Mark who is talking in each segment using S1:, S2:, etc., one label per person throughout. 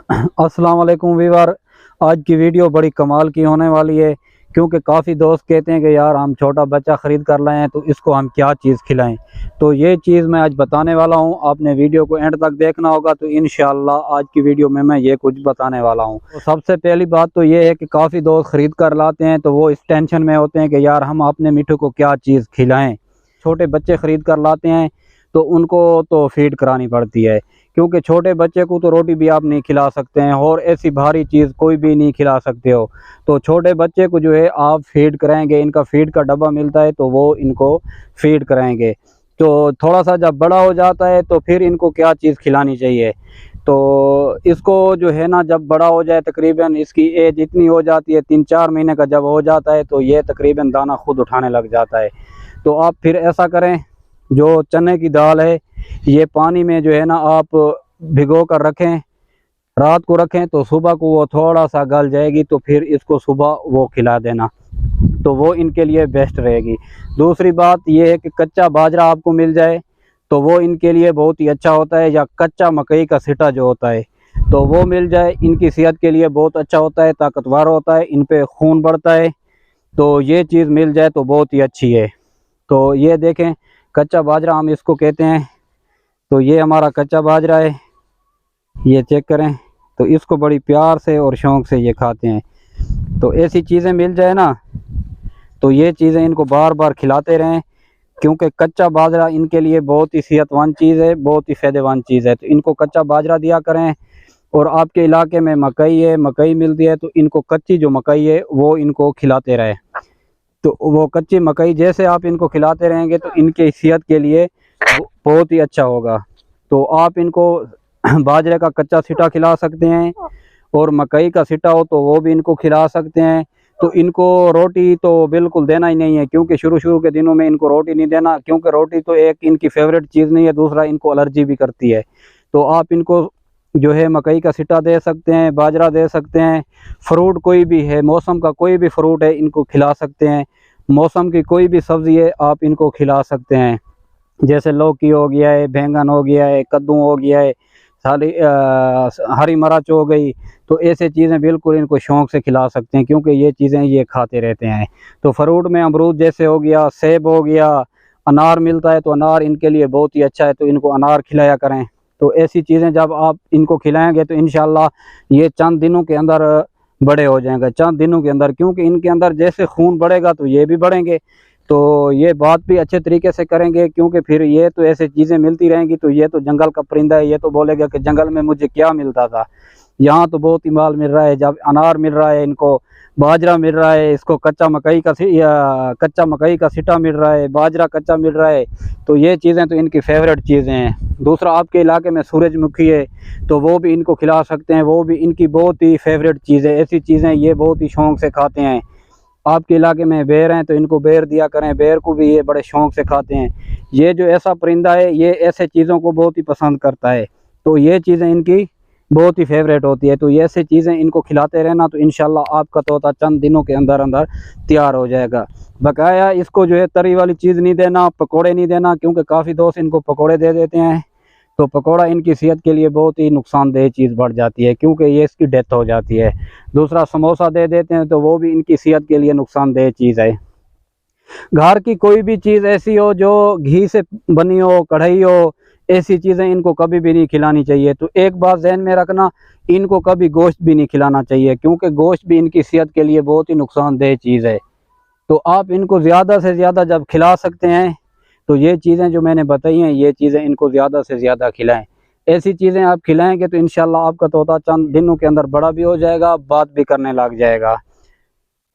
S1: अस्सलाम वालेकुम वीवर। आज की वीडियो बड़ी कमाल की होने वाली है, क्योंकि काफ़ी दोस्त कहते हैं कि यार हम छोटा बच्चा ख़रीद कर लाए हैं तो इसको हम क्या चीज़ खिलाएं। तो ये चीज़ मैं आज बताने वाला हूं। आपने वीडियो को एंड तक देखना होगा तो इंशाल्लाह आज की वीडियो में मैं ये कुछ बताने वाला हूं। तो सबसे पहली बात तो ये है कि काफ़ी दोस्त ख़रीद कर लाते हैं तो वो इस टेंशन में होते हैं कि यार हम अपने मिठू को क्या चीज़ खिलाएँ। छोटे बच्चे ख़रीद कर लाते हैं तो उनको तो फीड करानी पड़ती है, क्योंकि छोटे बच्चे को तो रोटी भी आप नहीं खिला सकते हैं और ऐसी भारी चीज़ कोई भी नहीं खिला सकते हो। तो छोटे बच्चे को जो है आप फीड कराएंगे, इनका फीड का डब्बा मिलता है तो वो इनको फीड कराएंगे। तो थोड़ा सा जब बड़ा हो जाता है तो फिर इनको क्या चीज़ खिलानी चाहिए। तो इसको जो है ना, जब बड़ा हो जाए, तकरीबन इसकी एज इतनी हो जाती है, 3-4 महीने का जब हो जाता है तो ये तकरीबन दाना खुद उठाने लग जाता है। तो आप फिर ऐसा करें, जो चने की दाल है ये पानी में जो है ना आप भिगो कर रखें, रात को रखें तो सुबह को वो थोड़ा सा गल जाएगी तो फिर इसको सुबह वो खिला देना, तो वो इनके लिए बेस्ट रहेगी। दूसरी बात ये है कि कच्चा बाजरा आपको मिल जाए तो वो इनके लिए बहुत ही अच्छा होता है, या कच्चा मकई का सिटा जो होता है तो वो मिल जाए, इनकी सेहत के लिए बहुत अच्छा होता है, ताकतवर होता है, इन पे खून बढ़ता है। तो ये चीज़ मिल जाए तो बहुत ही अच्छी है। तो ये देखें, कच्चा बाजरा हम इसको कहते हैं। तो ये हमारा कच्चा बाजरा है, ये चेक करें। तो इसको बड़ी प्यार से और शौक़ से ये खाते हैं। तो ऐसी चीज़ें मिल जाए ना तो ये चीज़ें इनको बार बार खिलाते रहें, क्योंकि कच्चा बाजरा इनके लिए बहुत ही सेहतमंद चीज़ है, बहुत ही फ़ायदेमंद चीज़ है। तो इनको कच्चा बाजरा दिया करें। और आपके इलाके में मकई है, मकई मिलती है तो इनको कच्ची जो मकई है वो इनको खिलाते रहें। तो वो कच्ची मकई जैसे आप इनको खिलाते रहेंगे तो इनकी सेहत के लिए बहुत ही अच्छा होगा। तो आप इनको बाजरे का कच्चा सिटा खिला सकते हैं, और मकई का सिटा हो तो वो भी इनको खिला सकते हैं। तो इनको रोटी तो बिल्कुल देना ही नहीं है, क्योंकि शुरू शुरू के दिनों में इनको रोटी नहीं देना, क्योंकि रोटी तो एक इनकी फेवरेट चीज़ नहीं है, दूसरा इनको एलर्जी भी करती है। तो आप इनको जो है मकई का सिटा दे सकते हैं, बाजरा दे सकते हैं। फ्रूट कोई भी है, मौसम का कोई भी फ्रूट है इनको खिला सकते हैं। मौसम की कोई भी सब्ज़ी है आप इनको खिला सकते हैं, जैसे लौकी हो गया है, बैंगन हो गया है, कद्दू हो गया है, सारी हरी मिर्च हो गई। तो ऐसे चीज़ें बिल्कुल इनको शौक़ से खिला सकते हैं, क्योंकि ये चीज़ें ये खाते रहते हैं। तो फ्रूट में अमरूद जैसे हो गया, सेब हो गया, अनार मिलता है तो अनार इनके लिए बहुत ही अच्छा है, तो इनको अनार खिलाया करें। तो ऐसी चीज़ें जब आप इनको खिलाएंगे तो इंशाल्लाह ये चंद दिनों के अंदर बड़े हो जाएंगे, चंद दिनों के अंदर, क्योंकि इनके अंदर जैसे खून बढ़ेगा तो ये भी बढ़ेंगे। तो ये बात भी अच्छे तरीके से करेंगे, क्योंकि फिर ये तो ऐसे चीज़ें मिलती रहेंगी तो ये तो जंगल का परिंदा है, ये तो बोलेगा कि जंगल में मुझे क्या मिलता था, यहाँ तो बहुत ही माल मिल रहा है। जब अनार मिल रहा है, इनको बाजरा मिल रहा है, इसको कच्चा मकई का कच्चा मकई का सिटा मिल रहा है, बाजरा कच्चा मिल रहा है, तो ये चीज़ें तो इनकी फेवरेट चीज़ें हैं। दूसरा, आपके इलाके में सूरजमुखी है तो वो भी इनको खिला सकते हैं, वो भी इनकी बहुत ही फेवरेट चीज़ है। ऐसी चीज़ें ये बहुत ही शौक़ से खाते हैं। आपके इलाके में बेर हैं तो इनको बेर दिया करें, बेर को भी ये बड़े शौक़ से खाते हैं। ये जो ऐसा परिंदा है ये ऐसे चीज़ों को बहुत ही पसंद करता है, तो ये चीज़ें इनकी बहुत ही फेवरेट होती है। तो ये ऐसी चीज़ें इनको खिलाते रहना तो इंशाल्लाह आपका तोता चंद दिनों के अंदर अंदर तैयार हो जाएगा। बकाया इसको जो है तरी वाली चीज़ नहीं देना, पकोड़े नहीं देना, क्योंकि काफ़ी दोस्त इनको पकोड़े दे देते हैं तो पकोड़ा इनकी सेहत के लिए बहुत ही नुकसानदेह चीज़ बढ़ जाती है, क्योंकि ये इसकी डेथ हो जाती है। दूसरा, समोसा दे देते हैं तो वो भी इनकी सेहत के लिए नुकसानदेह चीज़ है। घर की कोई भी चीज़ ऐसी हो जो घी से बनी हो, कढ़ाई हो, ऐसी चीज़ें इनको कभी भी नहीं खिलानी चाहिए। तो एक बात ज़हन में रखना, इनको कभी गोश्त भी नहीं खिलाना चाहिए, क्योंकि गोश्त भी इनकी सेहत के लिए बहुत ही नुकसानदेह चीज़ है। तो आप इनको ज़्यादा से ज़्यादा जब खिला सकते हैं तो ये चीज़ें जो मैंने बताई हैं ये चीज़ें इनको ज़्यादा से ज़्यादा खिलाएं। ऐसी चीज़ें आप खिलाएंगे तो इंशाल्लाह आपका तोता चंद दिनों के अंदर बड़ा भी हो जाएगा, बात भी करने लग जाएगा।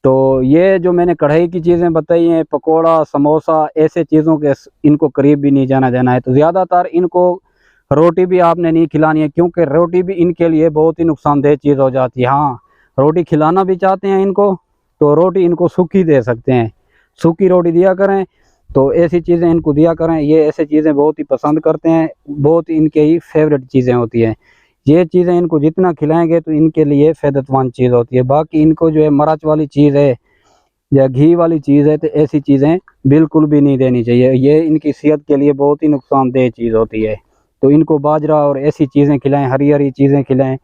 S1: तो ये जो मैंने कढ़ाई की चीज़ें बताई हैं, पकोड़ा, समोसा, ऐसे चीज़ों के इनको करीब भी नहीं जाना देना है। तो ज़्यादातर इनको रोटी भी आपने नहीं खिलानी है, क्योंकि रोटी भी इनके लिए बहुत ही नुकसानदेह चीज़ हो जाती है। हाँ, रोटी खिलाना भी चाहते हैं इनको तो रोटी इनको सूखी दे सकते हैं, सूखी रोटी दिया करें। तो ऐसी चीज़ें इनको दिया करें, ये ऐसे चीज़ें बहुत ही पसंद करते हैं, बहुत इनके ही फेवरेट चीज़ें होती हैं। ये चीज़ें इनको जितना खिलाएंगे तो इनके लिए फ़ायदेमंद चीज़ होती है। बाकी इनको जो है मिर्च वाली चीज़ है या घी वाली चीज़ है तो ऐसी चीज़ें बिल्कुल भी नहीं देनी चाहिए, ये इनकी सेहत के लिए बहुत ही नुकसानदेह चीज़ होती है। तो इनको बाजरा और ऐसी चीज़ें खिलाएं, हरी हरी चीज़ें खिलाएं,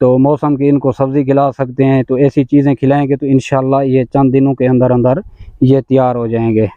S1: तो मौसम की इनको सब्ज़ी खिला सकते हैं। तो ऐसी चीज़ें खिलाएंगे तो इंशाल्लाह ये चंद दिनों के अंदर अंदर ये तैयार हो जाएंगे।